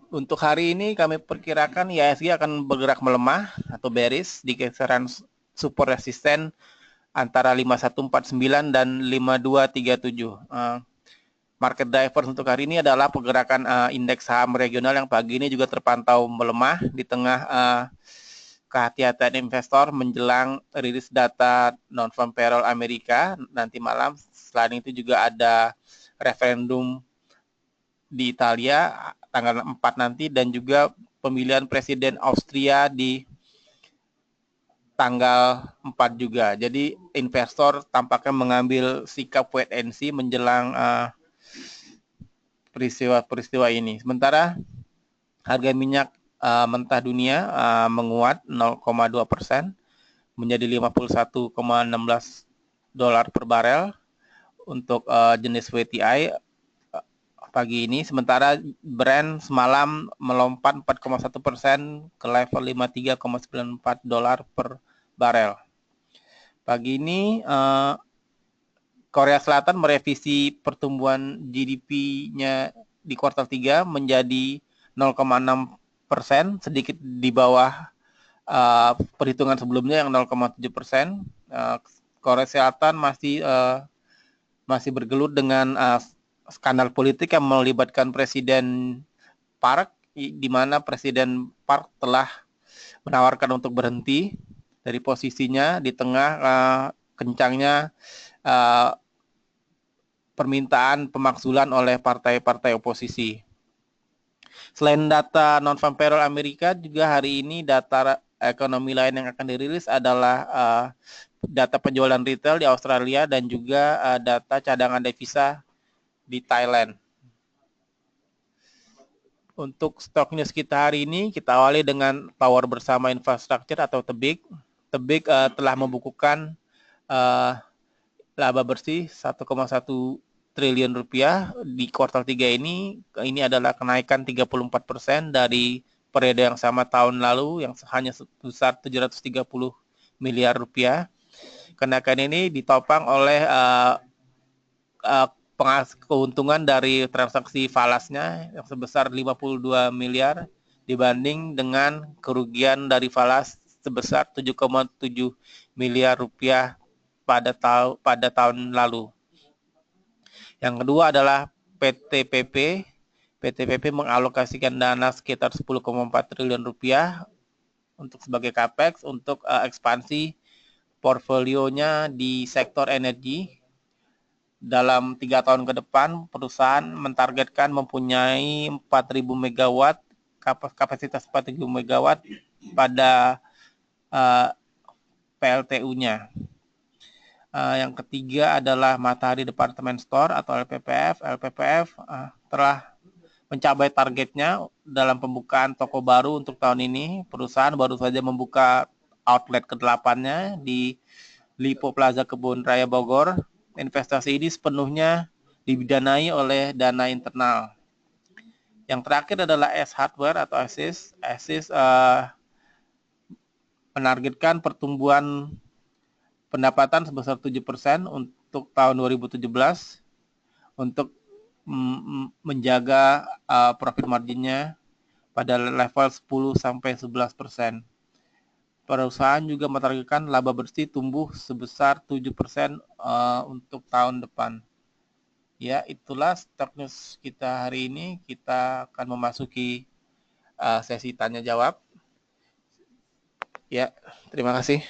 Untuk hari ini kami perkirakan IHSG akan bergerak melemah atau bearish di kisaran support resisten antara 5149 dan 5237. Market drivers untuk hari ini adalah pergerakan indeks saham regional yang pagi ini juga terpantau melemah di tengah kehati-hatian investor menjelang rilis data non-farm payroll Amerika nanti malam. Selain itu juga ada referendum di Italia tanggal 4 nanti dan juga pemilihan presiden Austria di tanggal 4 juga. Jadi investor tampaknya mengambil sikap wait and see menjelang peristiwa-peristiwa ini. Sementara harga minyak mentah dunia menguat 0,2% menjadi 51,16 dolar per barel untuk jenis WTI pagi ini. Sementara Brent semalam melompat 4,1% ke level 53,94 dolar per barel. Pagi ini Korea Selatan merevisi pertumbuhan GDP-nya di kuartal 3 menjadi 0,6%, sedikit di bawah perhitungan sebelumnya yang 0,7%. Korea Selatan masih bergelut dengan skandal politik yang melibatkan Presiden Park, di mana Presiden Park telah menawarkan untuk berhenti dari posisinya di tengah kencangnya permintaan pemakzulan oleh partai-partai oposisi. Selain data non-farm payroll Amerika, juga hari ini data ekonomi lain yang akan dirilis adalah data penjualan retail di Australia dan juga data cadangan devisa di Thailand. Untuk stok news kita hari ini, kita awali dengan Power Bersama Infrastructure atau TEBIK. TEBIK telah membukukan laba bersih 1,1 triliun rupiah di kuartal 3 ini. Ini adalah kenaikan 34% dari periode yang sama tahun lalu yang hanya sebesar 730 miliar rupiah. Kenaikan ini ditopang oleh keuntungan dari transaksi falasnya yang sebesar 52 miliar dibanding dengan kerugian dari falas sebesar 7,7 miliar rupiah pada tahun lalu. Yang kedua adalah PTPP. PTPP mengalokasikan dana sekitar 10,4 triliun rupiah untuk sebagai capex untuk ekspansi portfolionya di sektor energi. Dalam 3 tahun ke depan, perusahaan mentargetkan mempunyai 4.000 megawatt, kapasitas 4.000 megawatt pada PLTU-nya. Yang ketiga adalah Matahari Department Store atau LPPF. LPPF telah mencapai targetnya dalam pembukaan toko baru untuk tahun ini. Perusahaan baru saja membuka outlet ke-8-nya di Lipo Plaza Kebun Raya Bogor. Investasi ini sepenuhnya didanai oleh dana internal. Yang terakhir adalah S Hardware atau ASIS. ASIS menargetkan pertumbuhan pendapatan sebesar 7% untuk tahun 2017 untuk menjaga profit marginnya pada level 10-11%. Perusahaan juga menargetkan laba bersih tumbuh sebesar 7% untuk tahun depan. Ya, itulah stock news kita hari ini. Kita akan memasuki sesi tanya jawab. Ya, terima kasih.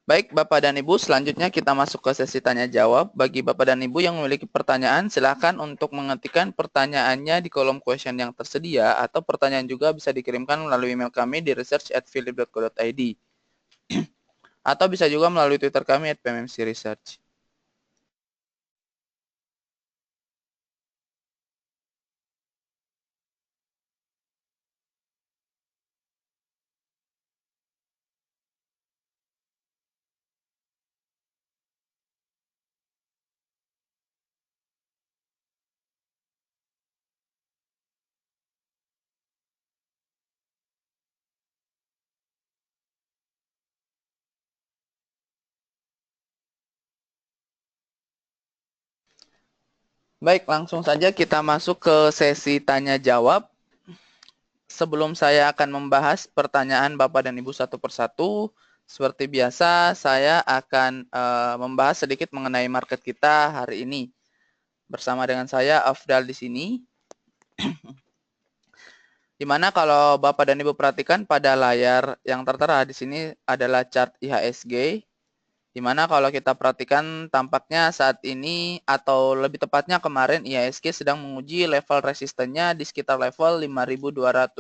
Baik, Bapak dan Ibu, selanjutnya kita masuk ke sesi tanya jawab. Bagi Bapak dan Ibu yang memiliki pertanyaan, silakan untuk mengetikkan pertanyaannya di kolom question yang tersedia, atau pertanyaan juga bisa dikirimkan melalui email kami di research@philip.co.id, atau bisa juga melalui Twitter kami @pmmcresearch. Baik, langsung saja kita masuk ke sesi tanya jawab. Sebelum saya akan membahas pertanyaan Bapak dan Ibu satu persatu, seperti biasa saya akan membahas sedikit mengenai market kita hari ini. Bersama dengan saya Afdal di sini. Dimana kalau Bapak dan Ibu perhatikan pada layar yang tertera di sini adalah chart IHSG. Dimana kalau kita perhatikan tampaknya saat ini atau lebih tepatnya kemarin IHSG sedang menguji level resistennya di sekitar level 5.210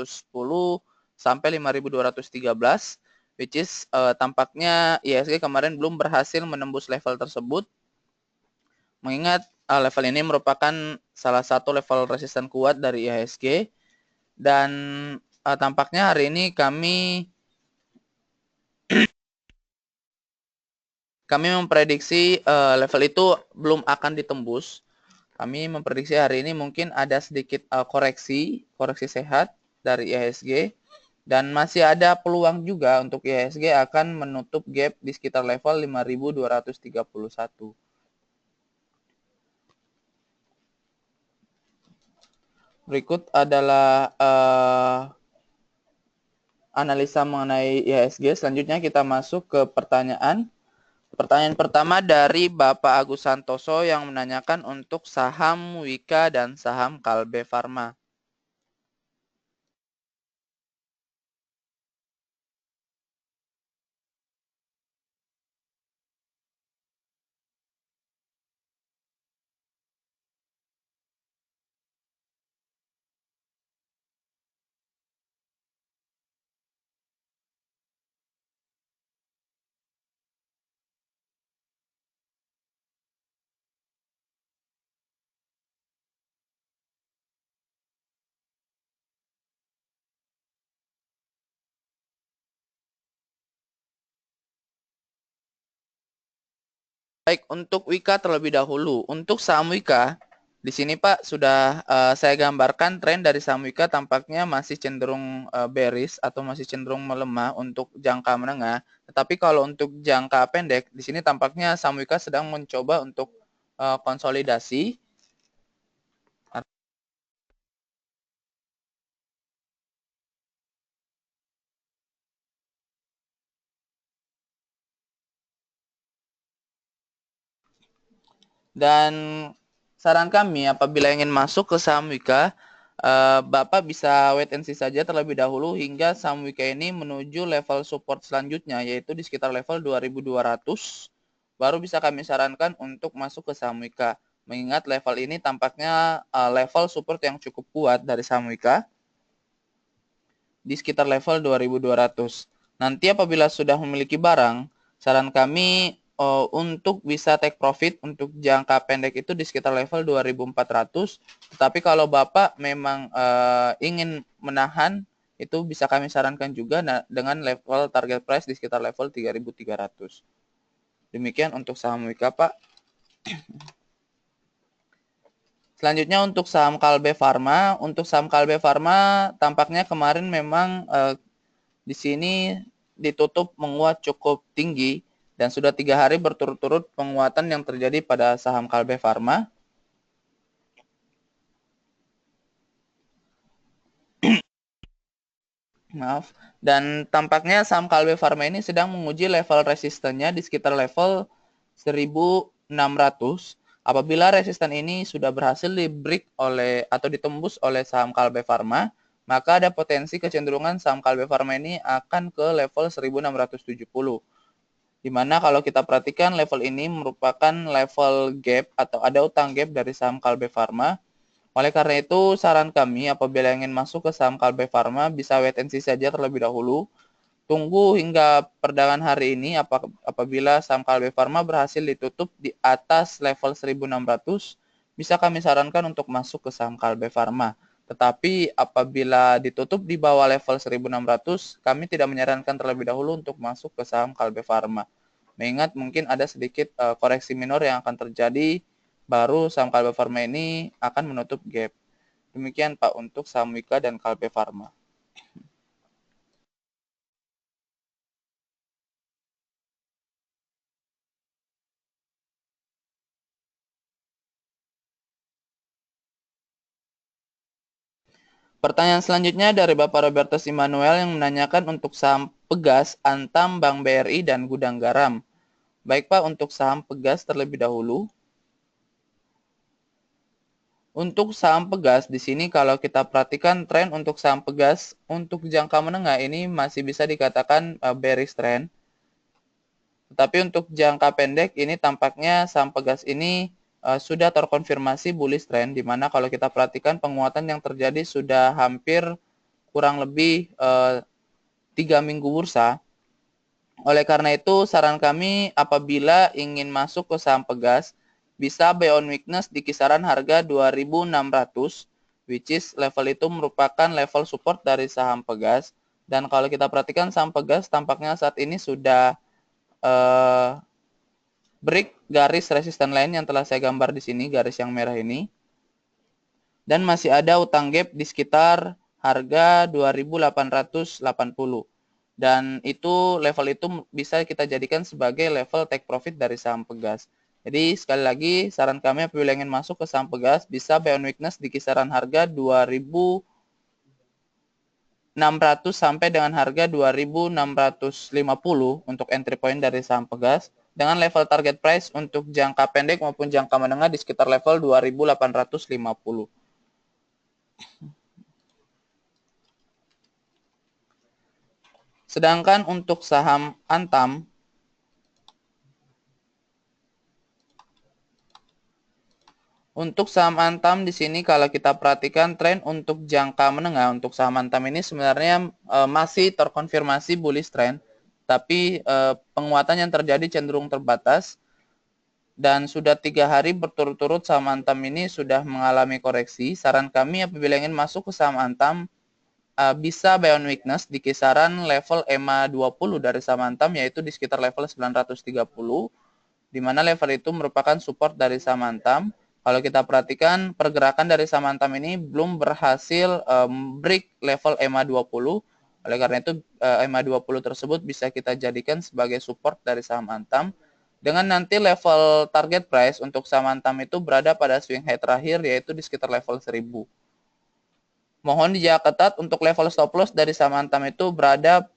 sampai 5.213, which is tampaknya IHSG kemarin belum berhasil menembus level tersebut. Mengingat level ini merupakan salah satu level resisten kuat dari IHSG, dan tampaknya hari ini kami memprediksi level itu belum akan ditembus. Kami memprediksi hari ini mungkin ada sedikit koreksi sehat dari IHSG, dan masih ada peluang juga untuk IHSG akan menutup gap di sekitar level 5.231. Berikut adalah analisa mengenai IHSG. Selanjutnya kita masuk ke pertanyaan. Pertanyaan pertama dari Bapak Agus Santoso yang menanyakan untuk saham Wika dan saham Kalbe Farma. Baik, untuk Wika terlebih dahulu. Untuk saham Wika, di sini Pak sudah saya gambarkan tren dari saham Wika tampaknya masih cenderung bearish atau masih cenderung melemah untuk jangka menengah. Tetapi kalau untuk jangka pendek, di sini tampaknya saham Wika sedang mencoba untuk konsolidasi. Dan saran kami apabila ingin masuk ke saham Wika, Bapak bisa wait and see saja terlebih dahulu hingga saham Wika ini menuju level support selanjutnya, yaitu di sekitar level 2.200. Baru bisa kami sarankan untuk masuk ke saham Wika. Mengingat level ini tampaknya level support yang cukup kuat dari saham Wika di sekitar level 2.200. Nanti apabila sudah memiliki barang, saran kami untuk bisa take profit untuk jangka pendek itu di sekitar level 2.400. Tetapi kalau Bapak memang ingin menahan, itu bisa kami sarankan juga dengan level target price di sekitar level 3.300. Demikian untuk saham Wika, Pak. Selanjutnya untuk saham Kalbe Farma. Untuk saham Kalbe Farma tampaknya kemarin memang di sini ditutup menguat cukup tinggi dan sudah 3 hari berturut-turut penguatan yang terjadi pada saham Kalbe Farma. Maaf. Dan tampaknya saham Kalbe Farma ini sedang menguji level resistennya di sekitar level 1.600. Apabila resisten ini sudah berhasil di-break oleh atau ditembus oleh saham Kalbe Farma, maka ada potensi kecenderungan saham Kalbe Farma ini akan ke level 1.670. Dimana kalau kita perhatikan level ini merupakan level gap atau ada utang gap dari saham Kalbe Farma. Oleh karena itu, saran kami apabila ingin masuk ke saham Kalbe Farma bisa wait and see saja terlebih dahulu. Tunggu hingga perdagangan hari ini apabila saham Kalbe Farma berhasil ditutup di atas level 1600, bisa kami sarankan untuk masuk ke saham Kalbe Farma. Tetapi apabila ditutup di bawah level 1600, kami tidak menyarankan terlebih dahulu untuk masuk ke saham Kalbe Farma. Mengingat mungkin ada sedikit koreksi minor yang akan terjadi, baru saham Kalbe Farma ini akan menutup gap. Demikian Pak untuk saham Wika dan Kalbe Farma. Pertanyaan selanjutnya dari Bapak Robertus Immanuel yang menanyakan untuk saham Pegas, Antam, Bank BRI, dan Gudang Garam. Baik Pak, untuk saham Pegas terlebih dahulu. Untuk saham Pegas, di sini kalau kita perhatikan tren untuk saham Pegas, untuk jangka menengah ini masih bisa dikatakan bearish trend. Tetapi untuk jangka pendek ini tampaknya saham Pegas ini sudah terkonfirmasi bullish trend, di mana kalau kita perhatikan penguatan yang terjadi sudah hampir kurang lebih 3 minggu bursa. Oleh karena itu, saran kami apabila ingin masuk ke saham Pegas, bisa buy on weakness di kisaran harga 2.600, which is level itu merupakan level support dari saham Pegas. Dan kalau kita perhatikan saham Pegas tampaknya saat ini sudah break garis resisten lain yang telah saya gambar di sini, garis yang merah ini. Dan masih ada utang gap di sekitar harga 2.880. Dan itu level itu bisa kita jadikan sebagai level take profit dari saham Pegas. Jadi sekali lagi saran kami apabila ingin masuk ke saham Pegas bisa buy on weakness di kisaran harga 2.600 sampai dengan harga 2.650 untuk entry point dari saham Pegas, dengan level target price untuk jangka pendek maupun jangka menengah di sekitar level 2.850. Sedangkan untuk saham Antam, untuk saham Antam di sini kalau kita perhatikan tren untuk jangka menengah untuk saham Antam ini sebenarnya masih terkonfirmasi bullish trend, tapi penguatan yang terjadi cenderung terbatas dan sudah 3 hari berturut-turut saham Antam ini sudah mengalami koreksi. Saran kami apabila ingin masuk ke saham Antam bisa buy on weakness di kisaran level EMA 20 dari saham Antam, yaitu di sekitar level 930, di mana level itu merupakan support dari saham Antam. Kalau kita perhatikan pergerakan dari saham Antam ini belum berhasil break level EMA 20. Oleh karena itu EMA 20 tersebut bisa kita jadikan sebagai support dari saham Antam. Dengan nanti level target price untuk saham Antam itu berada pada swing high terakhir, yaitu di sekitar level 1000. Mohon dijaga ketat untuk level stop loss dari saham Antam itu berada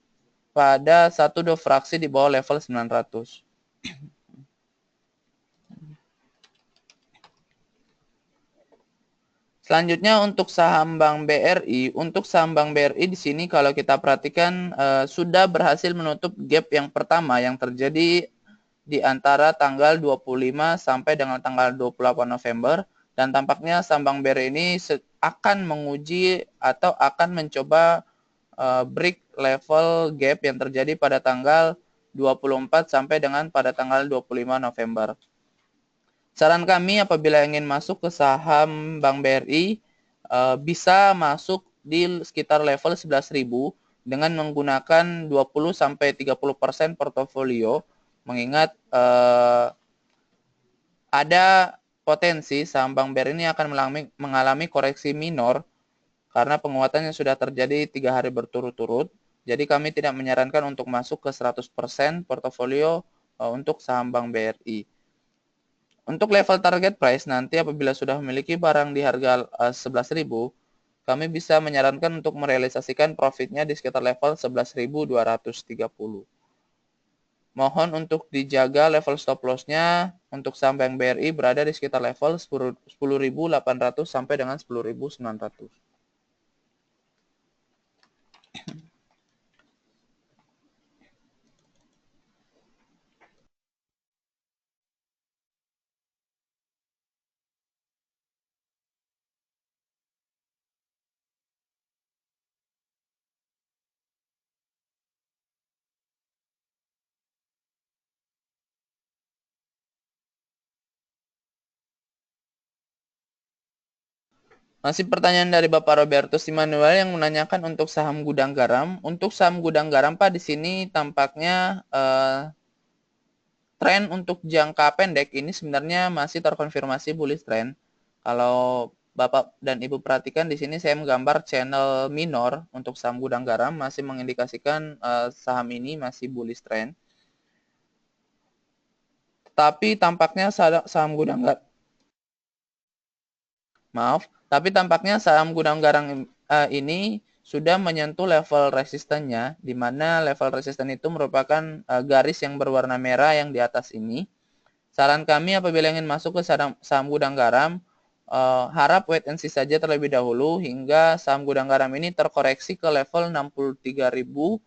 pada 1-2 fraksi di bawah level 900. Selanjutnya untuk saham Bank BRI, untuk saham Bank BRI di sini kalau kita perhatikan sudah berhasil menutup gap yang pertama yang terjadi di antara tanggal 25 sampai dengan tanggal 28 November, dan tampaknya saham Bank BRI ini akan menguji atau akan mencoba break level gap yang terjadi pada tanggal 24 sampai dengan pada tanggal 25 November. Saran kami apabila ingin masuk ke saham Bank BRI bisa masuk di sekitar level 11.000 dengan menggunakan 20 sampai 30% portofolio, mengingat ada potensi saham Bank BRI ini akan mengalami koreksi minor karena penguatan yang sudah terjadi 3 hari berturut-turut. Jadi kami tidak menyarankan untuk masuk ke 100% portofolio untuk saham Bank BRI. Untuk level target price nanti apabila sudah memiliki barang di harga 11.000, kami bisa menyarankan untuk merealisasikan profitnya di sekitar level 11.230. Mohon untuk dijaga level stop loss-nya untuk saham Bank BRI berada di sekitar level 10.800 sampai dengan 10.900. Masih pertanyaan dari Bapak Robertus Immanuel yang menanyakan untuk saham Gudang Garam. Untuk saham Gudang Garam, Pak, di sini tampaknya tren untuk jangka pendek ini sebenarnya masih terkonfirmasi bullish trend. Kalau Bapak dan Ibu perhatikan di sini saya menggambar channel minor untuk saham Gudang Garam masih mengindikasikan saham ini masih bullish trend. Tapi tampaknya saham Gudang Garam tapi tampaknya saham Gudang Garam ini sudah menyentuh level resistennya, di mana level resisten itu merupakan garis yang berwarna merah yang di atas ini. Saran kami apabila ingin masuk ke saham Gudang Garam, harap wait and see saja terlebih dahulu hingga saham Gudang Garam ini terkoreksi ke level 63.300,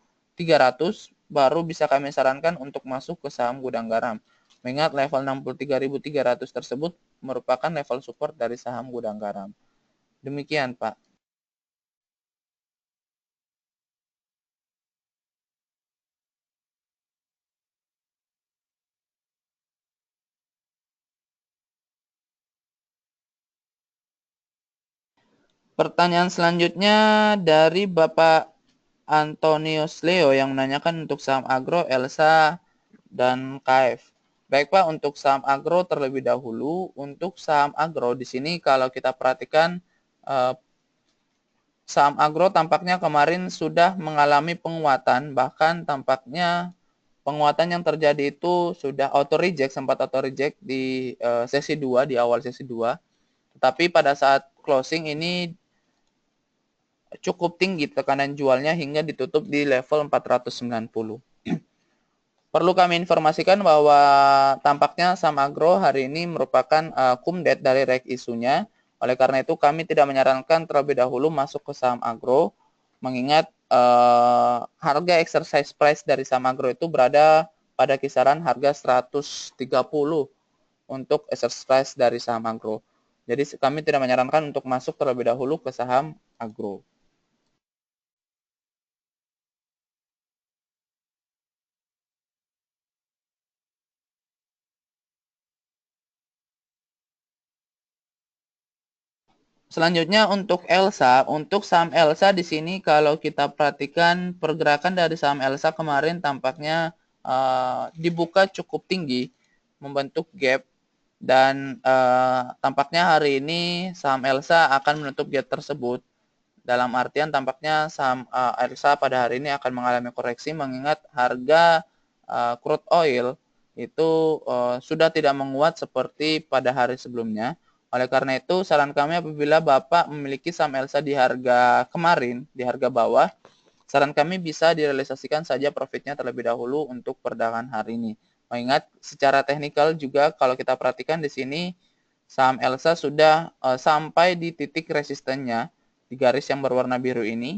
baru bisa kami sarankan untuk masuk ke saham Gudang Garam. Mengingat level 63.300 tersebut merupakan level support dari saham Gudang Garam. Demikian, Pak. Pertanyaan selanjutnya dari Bapak Antonius Leo yang menanyakan untuk saham Agro, Elsa, dan KF. Baik, Pak, untuk saham Agro terlebih dahulu. Untuk saham Agro di sini kalau kita perhatikan saham Agro tampaknya kemarin sudah mengalami penguatan, bahkan tampaknya penguatan yang terjadi itu sudah sempat auto reject di sesi 2, di awal sesi 2. Tetapi pada saat closing ini cukup tinggi tekanan jualnya hingga ditutup di level 490. Perlu kami informasikan bahwa tampaknya saham Agro hari ini merupakan kumdet dari rek isunya. Oleh karena itu kami tidak menyarankan terlebih dahulu masuk ke saham Agro, mengingat harga exercise price dari saham Agro itu berada pada kisaran harga 130 untuk exercise price dari saham Agro. Jadi kami tidak menyarankan untuk masuk terlebih dahulu ke saham Agro. Selanjutnya untuk Elsa, untuk saham Elsa di sini kalau kita perhatikan pergerakan dari saham Elsa kemarin tampaknya dibuka cukup tinggi, membentuk gap, dan tampaknya hari ini saham Elsa akan menutup gap tersebut. Dalam artian tampaknya saham Elsa pada hari ini akan mengalami koreksi mengingat harga crude oil itu sudah tidak menguat seperti pada hari sebelumnya. Oleh karena itu, saran kami apabila Bapak memiliki saham Elsa di harga kemarin, di harga bawah, saran kami bisa direalisasikan saja profitnya terlebih dahulu untuk perdagangan hari ini. Mengingat secara teknikal juga kalau kita perhatikan di sini, saham Elsa sudah sampai di titik resistennya, di garis yang berwarna biru ini,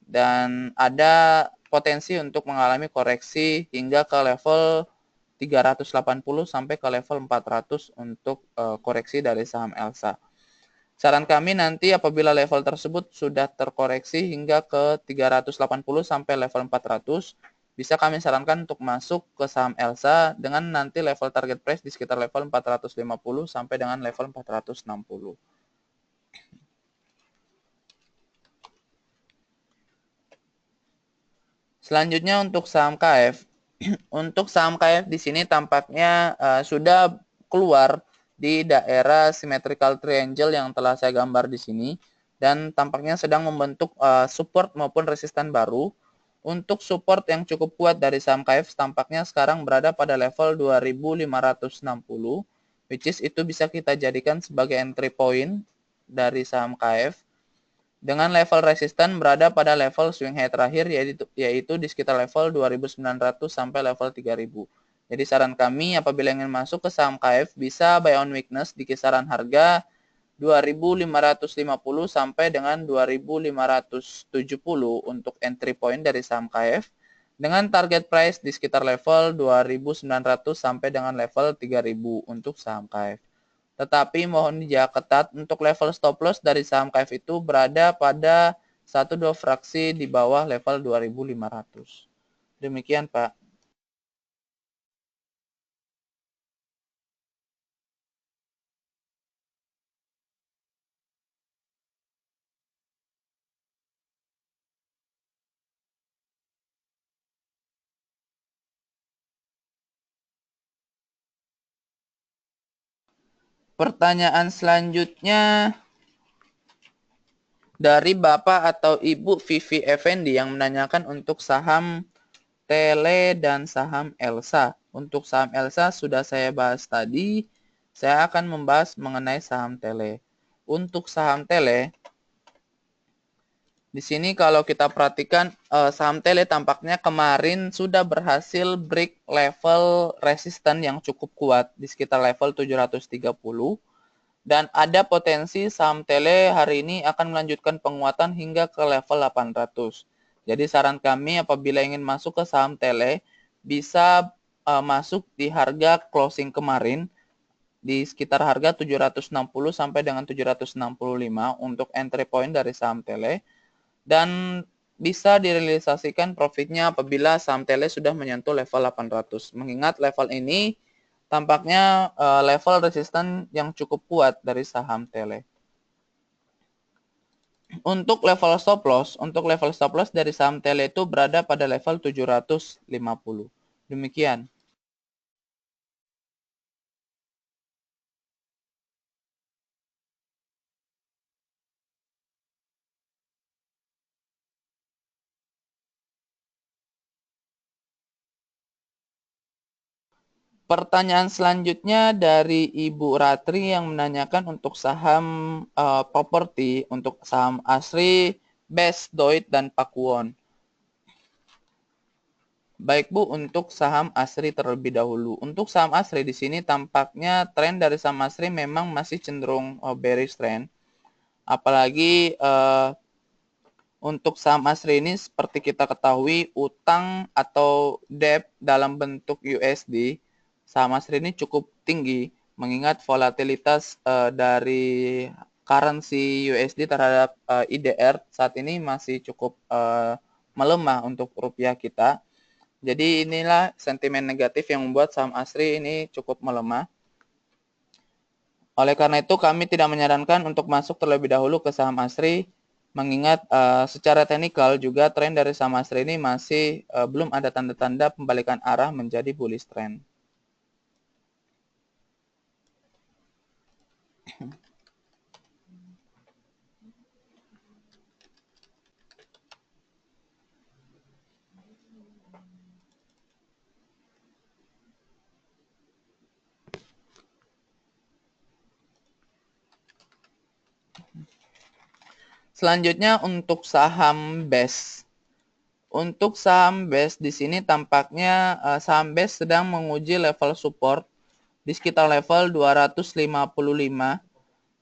dan ada potensi untuk mengalami koreksi hingga ke level 380 sampai ke level 400 untuk koreksi dari saham Elsa. Saran kami nanti apabila level tersebut sudah terkoreksi hingga ke 380 sampai level 400, bisa kami sarankan untuk masuk ke saham Elsa dengan nanti level target price di sekitar level 450 sampai dengan level 460. Selanjutnya untuk saham KF. Untuk saham KF di sini tampaknya sudah keluar di daerah symmetrical triangle yang telah saya gambar di sini dan tampaknya sedang membentuk support maupun resisten baru. Untuk support yang cukup kuat dari saham KF tampaknya sekarang berada pada level 2560, which is itu bisa kita jadikan sebagai entry point dari saham KF. Dengan level resisten berada pada level swing high terakhir yaitu di sekitar level 2.900 sampai level 3.000. Jadi saran kami apabila ingin masuk ke saham KF bisa buy on weakness di kisaran harga 2.550 sampai dengan 2.570 untuk entry point dari saham KF dengan target price di sekitar level 2.900 sampai dengan level 3.000 untuk saham KF. Tetapi mohon dijaga ketat untuk level stop loss dari saham KF itu berada pada 1-2 fraksi di bawah level 2.500. Demikian, Pak. Pertanyaan selanjutnya dari Bapak atau Ibu Vivi Effendi yang menanyakan untuk saham Tele dan saham Elsa. Untuk saham Elsa sudah saya bahas tadi. Saya akan membahas mengenai saham Tele. Untuk saham Tele, di sini kalau kita perhatikan saham Tele tampaknya kemarin sudah berhasil break level resisten yang cukup kuat di sekitar level 730 dan ada potensi saham Tele hari ini akan melanjutkan penguatan hingga ke level 800. Jadi saran kami apabila ingin masuk ke saham Tele bisa masuk di harga closing kemarin di sekitar harga 760 sampai dengan 765 untuk entry point dari saham Tele. Dan bisa direalisasikan profitnya apabila saham Tele sudah menyentuh level 800. Mengingat level ini tampaknya level resisten yang cukup kuat dari saham Tele. Untuk level stop loss dari saham Tele itu berada pada level 750. Demikian. Pertanyaan selanjutnya dari Ibu Ratri yang menanyakan untuk saham properti, untuk saham Asri, Best, Doit, dan Pakuwon. Baik Bu, untuk saham Asri terlebih dahulu. Untuk saham Asri di sini tampaknya tren dari saham Asri memang masih cenderung bearish trend. Apalagi untuk saham Asri ini seperti kita ketahui utang atau debt dalam bentuk USD saham Asri ini cukup tinggi mengingat volatilitas dari currency USD terhadap IDR saat ini masih cukup melemah untuk rupiah kita. Jadi inilah sentimen negatif yang membuat saham Asri ini cukup melemah. Oleh karena itu kami tidak menyarankan untuk masuk terlebih dahulu ke saham Asri mengingat secara teknikal juga tren dari saham Asri ini masih belum ada tanda-tanda pembalikan arah menjadi bullish trend. Selanjutnya untuk saham BES. Untuk saham BES di sini tampaknya saham BES sedang menguji level support di sekitar level 255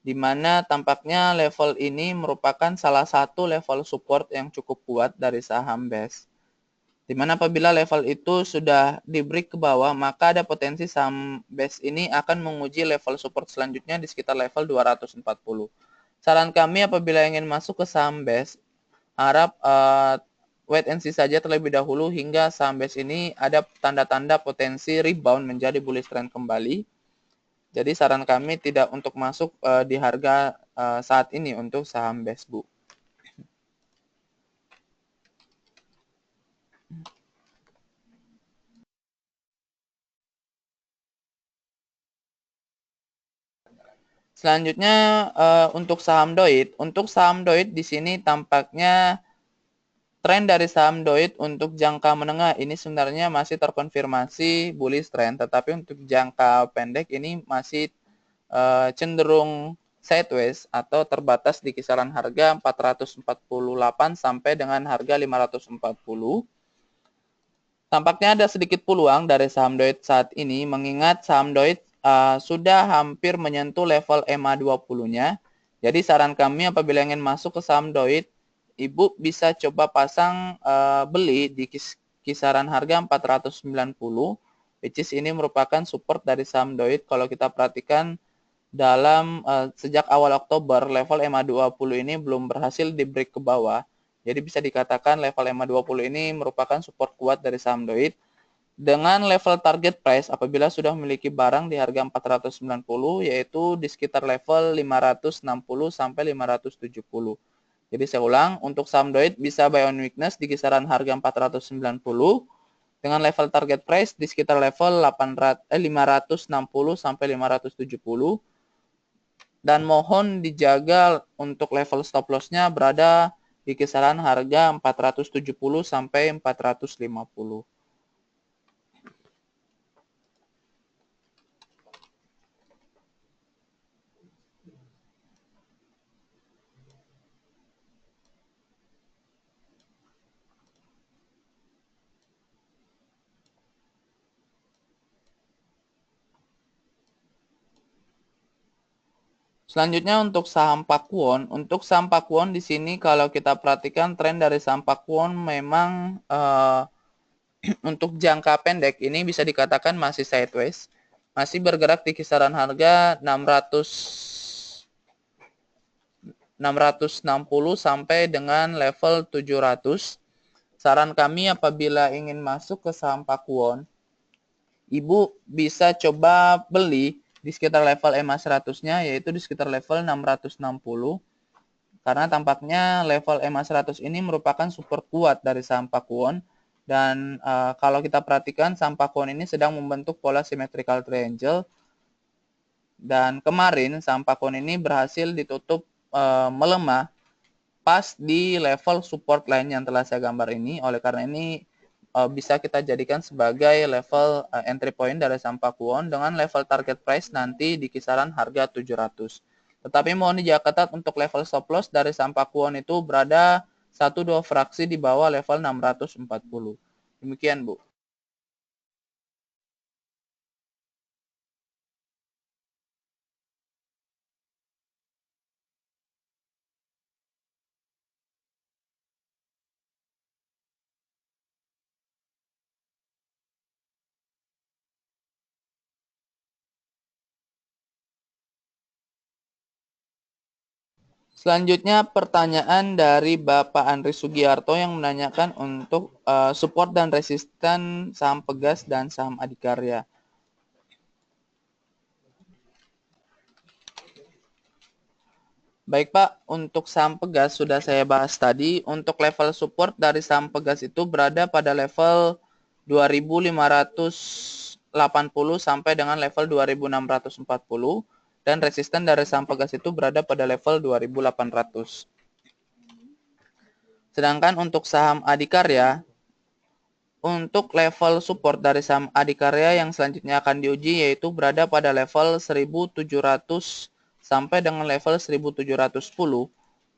di mana tampaknya level ini merupakan salah satu level support yang cukup kuat dari saham BES. Di mana apabila level itu sudah di break ke bawah, maka ada potensi saham BES ini akan menguji level support selanjutnya di sekitar level 240. Saran kami apabila ingin masuk ke saham BES, harap wait and see saja terlebih dahulu hingga saham BES ini ada tanda-tanda potensi rebound menjadi bullish trend kembali. Jadi saran kami tidak untuk masuk di harga saat ini untuk saham BES, Bu. Selanjutnya untuk saham Doit. Untuk saham Doit di sini tampaknya tren dari saham Doit untuk jangka menengah ini sebenarnya masih terkonfirmasi bullish trend, tetapi untuk jangka pendek ini masih cenderung sideways atau terbatas di kisaran harga 448 sampai dengan harga 540. Tampaknya ada sedikit peluang dari saham Doit saat ini mengingat saham Doit sudah hampir menyentuh level EMA 20-nya. Jadi saran kami apabila ingin masuk ke saham Doit, Ibu bisa coba pasang beli di kisaran harga 490, which is ini merupakan support dari saham Doit. Kalau kita perhatikan dalam sejak awal Oktober, level EMA 20 ini belum berhasil di break ke bawah. Jadi bisa dikatakan level EMA 20 ini merupakan support kuat dari saham Doit. Dengan level target price apabila sudah memiliki barang di harga 490 yaitu di sekitar level 560 sampai 570. Jadi saya ulang, untuk saham Doit bisa buy on weakness di kisaran harga 490 dengan level target price di sekitar level 560 sampai 570. Dan mohon dijaga untuk level stop loss-nya berada di kisaran harga 470 sampai 450. Selanjutnya untuk saham Pakuwon. Untuk saham Pakuwon di sini kalau kita perhatikan tren dari saham Pakuwon memang untuk jangka pendek ini bisa dikatakan masih sideways. Masih bergerak di kisaran harga 660 sampai dengan level 700. Saran kami apabila ingin masuk ke saham Pakuwon, Ibu bisa coba beli di sekitar level EMA 100-nya, yaitu di sekitar level 660. Karena tampaknya level EMA 100 ini merupakan support kuat dari saham Pakuwon. Dan kalau kita perhatikan saham Pakuwon ini sedang membentuk pola symmetrical triangle. Dan kemarin saham Pakuwon ini berhasil ditutup melemah pas di level support line yang telah saya gambar ini. Oleh karena ini bisa kita jadikan sebagai level entry point dari saham Pakuwon dengan level target price nanti di kisaran harga 700. Tetapi mohon dijaga ketat untuk level stop loss dari saham Pakuwon itu berada 1-2 fraksi di bawah level 640. Demikian, Bu. Selanjutnya pertanyaan dari Bapak Andri Sugiarto yang menanyakan untuk support dan resisten saham Pegas dan saham Adikarya. Baik Pak, untuk saham Pegas sudah saya bahas tadi. Untuk level support dari saham Pegas itu berada pada level 2.580 sampai dengan level 2.640. Dan resisten dari saham Pegas itu berada pada level 2.800. Sedangkan untuk saham Adikarya, untuk level support dari saham Adikarya yang selanjutnya akan diuji yaitu berada pada level 1.700 sampai dengan level 1.710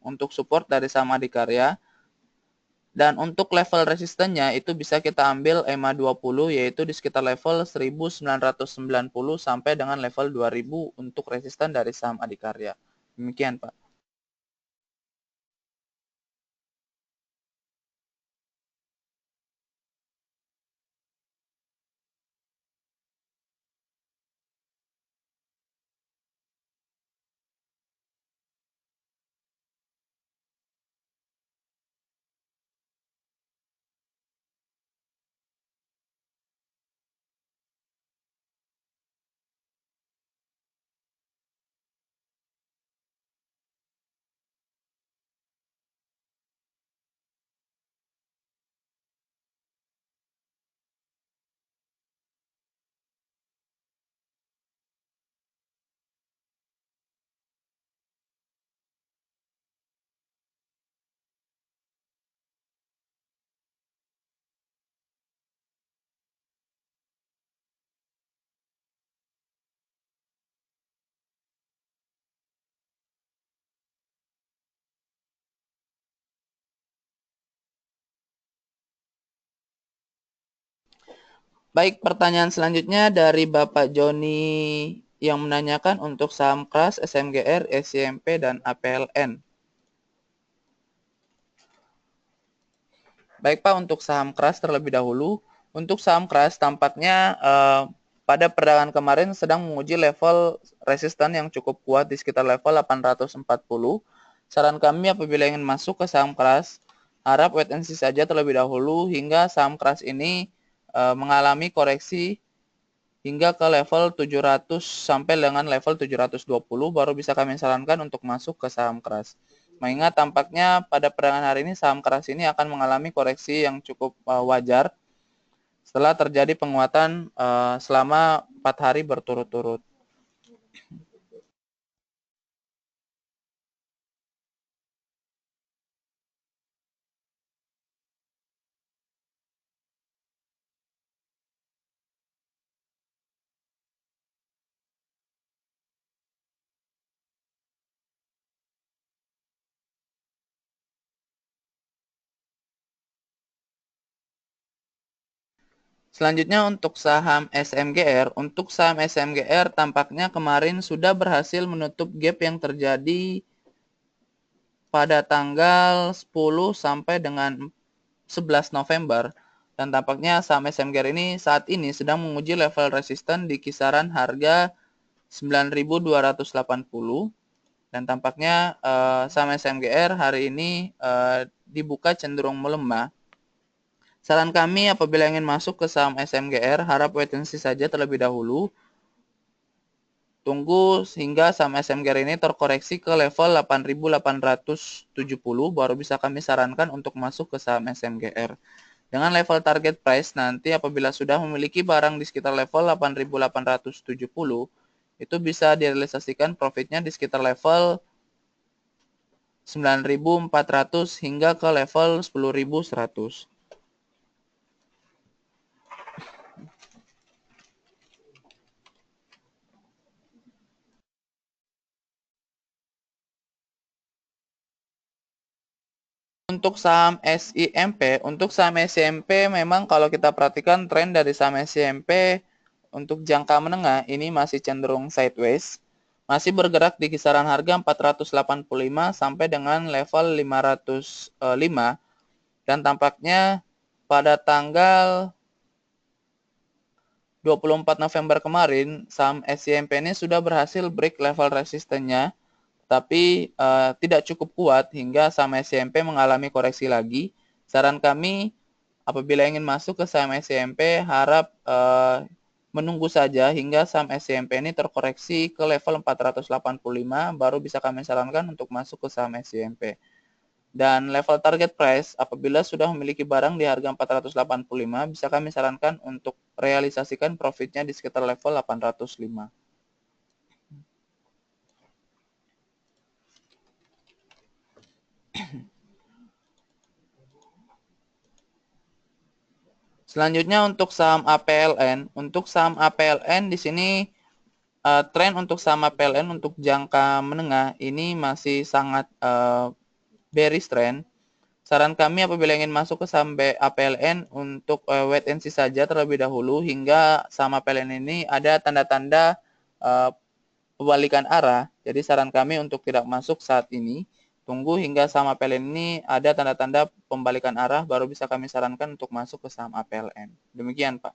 untuk support dari saham Adikarya. Dan untuk level resistennya itu bisa kita ambil EMA 20 yaitu di sekitar level 1990 sampai dengan level 2000 untuk resisten dari saham Adikarya. Demikian Pak. Baik, pertanyaan selanjutnya dari Bapak Joni yang menanyakan untuk saham KRAS, SMGR, SCMP, dan APLN. Baik Pak, untuk saham KRAS terlebih dahulu. Untuk saham KRAS tampaknya pada perdagangan kemarin sedang menguji level resisten yang cukup kuat di sekitar level 840. Saran kami apabila ingin masuk ke saham KRAS, harap wait and see saja terlebih dahulu hingga saham KRAS ini mengalami koreksi hingga ke level 700 sampai dengan level 720 baru bisa kami sarankan untuk masuk ke saham KRAS. Mengingat tampaknya pada perdagangan hari ini saham KRAS ini akan mengalami koreksi yang cukup wajar setelah terjadi penguatan selama 4 hari berturut-turut. Selanjutnya untuk saham SMGR. Untuk saham SMGR tampaknya kemarin sudah berhasil menutup gap yang terjadi pada tanggal 10 sampai dengan 11 November. Dan tampaknya saham SMGR ini saat ini sedang menguji level resisten di kisaran harga 9.280. Dan tampaknya saham SMGR hari ini dibuka cenderung melemah. Saran kami apabila ingin masuk ke saham SMGR, harap wait and see saja terlebih dahulu. Tunggu hingga saham SMGR ini terkoreksi ke level 8.870, baru bisa kami sarankan untuk masuk ke saham SMGR. Dengan level target price nanti apabila sudah memiliki barang di sekitar level 8.870, itu bisa direalisasikan profitnya di sekitar level 9.400 hingga ke level 10.100. Untuk saham SIMP memang kalau kita perhatikan tren dari saham SIMP untuk jangka menengah ini masih cenderung sideways, masih bergerak di kisaran harga 485 sampai dengan level 505, dan tampaknya pada tanggal 24 November kemarin saham SIMP ini sudah berhasil break level resistennya, tapi tidak cukup kuat hingga saham SIMP mengalami koreksi lagi. Saran kami apabila ingin masuk ke saham SIMP harap menunggu saja hingga saham SIMP ini terkoreksi ke level 485, baru bisa kami sarankan untuk masuk ke saham SIMP. Dan level target price apabila sudah memiliki barang di harga 485, bisa kami sarankan untuk realisasikan profitnya di sekitar level 805. Selanjutnya untuk saham APLN. Untuk saham APLN di sini tren untuk saham APLN untuk jangka menengah ini masih sangat bearish trend. Saran kami apabila ingin masuk ke saham APLN untuk wait and see saja terlebih dahulu hingga saham APLN ini ada tanda-tanda pembalikan arah. Jadi saran kami untuk tidak masuk saat ini. Tunggu hingga saham APLN ini ada tanda-tanda pembalikan arah, baru bisa kami sarankan untuk masuk ke saham APLN. Demikian, Pak.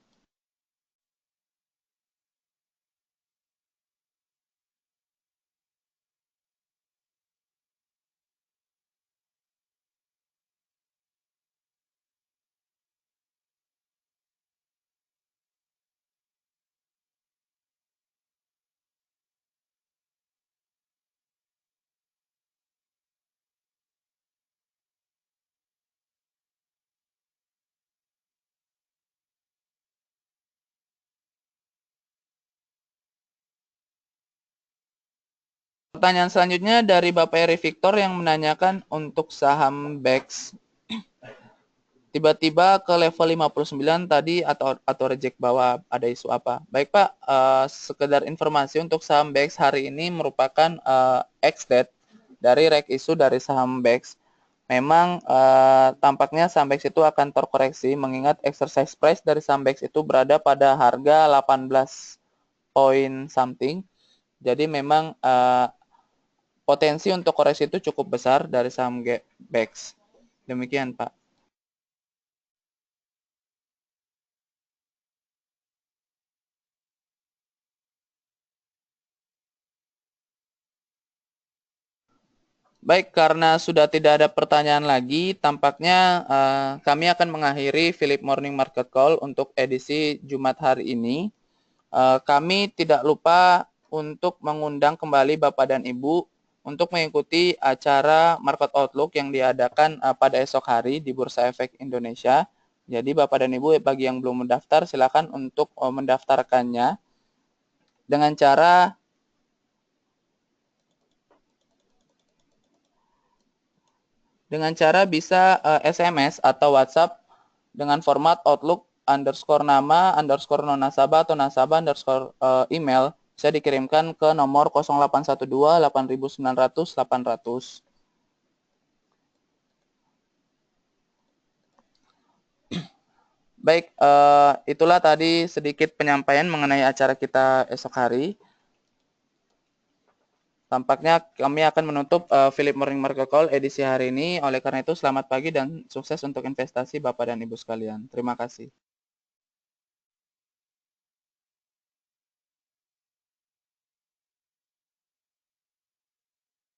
Pertanyaan selanjutnya dari Bapak Eri Victor yang menanyakan untuk saham BEX. Tiba-tiba ke level 59 tadi atau reject bawah, ada isu apa? Baik Pak, sekedar informasi untuk saham BEX hari ini merupakan ex-date dari rek isu dari saham BEX. Memang tampaknya saham BEX itu akan terkoreksi mengingat exercise price dari saham BEX itu berada pada harga 18 point something. Jadi memang potensi untuk koreksi itu cukup besar dari saham BEX. Demikian, Pak. Baik, karena sudah tidak ada pertanyaan lagi, tampaknya kami akan mengakhiri Philip Morning Market Call untuk edisi Jumat hari ini. Kami tidak lupa untuk mengundang kembali Bapak dan Ibu untuk mengikuti acara Market Outlook yang diadakan pada esok hari di Bursa Efek Indonesia. Jadi Bapak dan Ibu bagi yang belum mendaftar silakan untuk mendaftarkannya dengan cara bisa SMS atau WhatsApp dengan format Outlook _nama _ nonasabah atau nasabah email bisa dikirimkan ke nomor 0812 8900 800. Baik, itulah tadi sedikit penyampaian mengenai acara kita esok hari. Tampaknya kami akan menutup Philip Morning Market Call edisi hari ini. Oleh karena itu, selamat pagi dan sukses untuk investasi Bapak dan Ibu sekalian. Terima kasih.